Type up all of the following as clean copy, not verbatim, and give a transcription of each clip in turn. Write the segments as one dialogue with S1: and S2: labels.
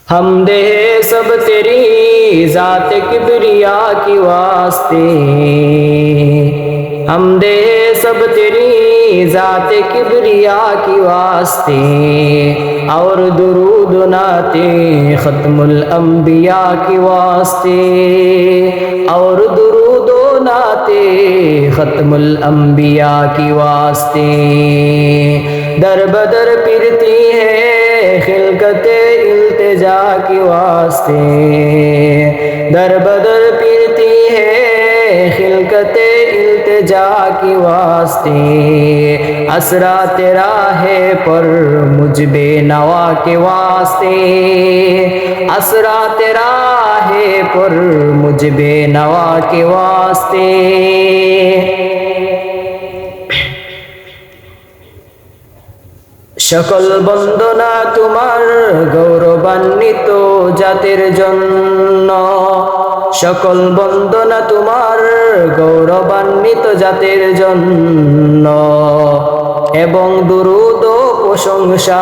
S1: हमदे सब तेरी जात किबरिया की वास्ते, हमदे सब तेरी जात किबरिया की वास्ते, और दुरूद नाते खत्मुल अंबिया की वास्ते, और दुरूद नाते खत्मुल अंबिया की वास्ते। दर बदर फिरती है खिलकते इल्तिजा की वास्ते, दर बदर फिरती है खिलकते इल्तिजा की वास्ते, असरा तेरा है पर मुझ बेनवा के वास्ते, असरा तेरा है पर मुझ बेनवा के वास्ते। সকল বন্দনা তোমার গৌরবান্বিত জাতির জন্য, সকল বন্দনা তোমার গৌরবান্বিত জাতির জন্য, এবং দুরূদ ও প্রশংসা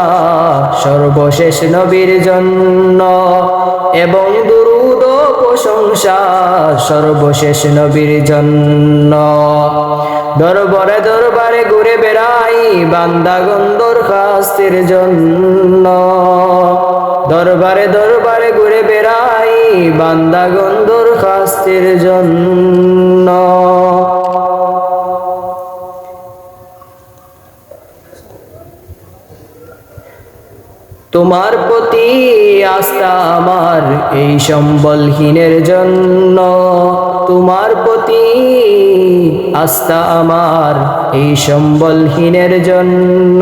S1: সর্বশেষ নবীর জন্য, এবং দুরূদ ও প্রশংসা সর্বশেষ নবীর জন্য। দরবারে দরবারে ঘুরে বেড়াই বান্দাগণ দরখাস্তের জন্য, দরবারে দরবারে ঘুরে বেড়াই বান্দাগণ দরখাস্তের জন্য। তোমার প্রতি আস্থা আমার এই সম্বলহীনের জন্য, তোমার প্রতি আস্থা আমার এই সম্বলহীনের জন্য।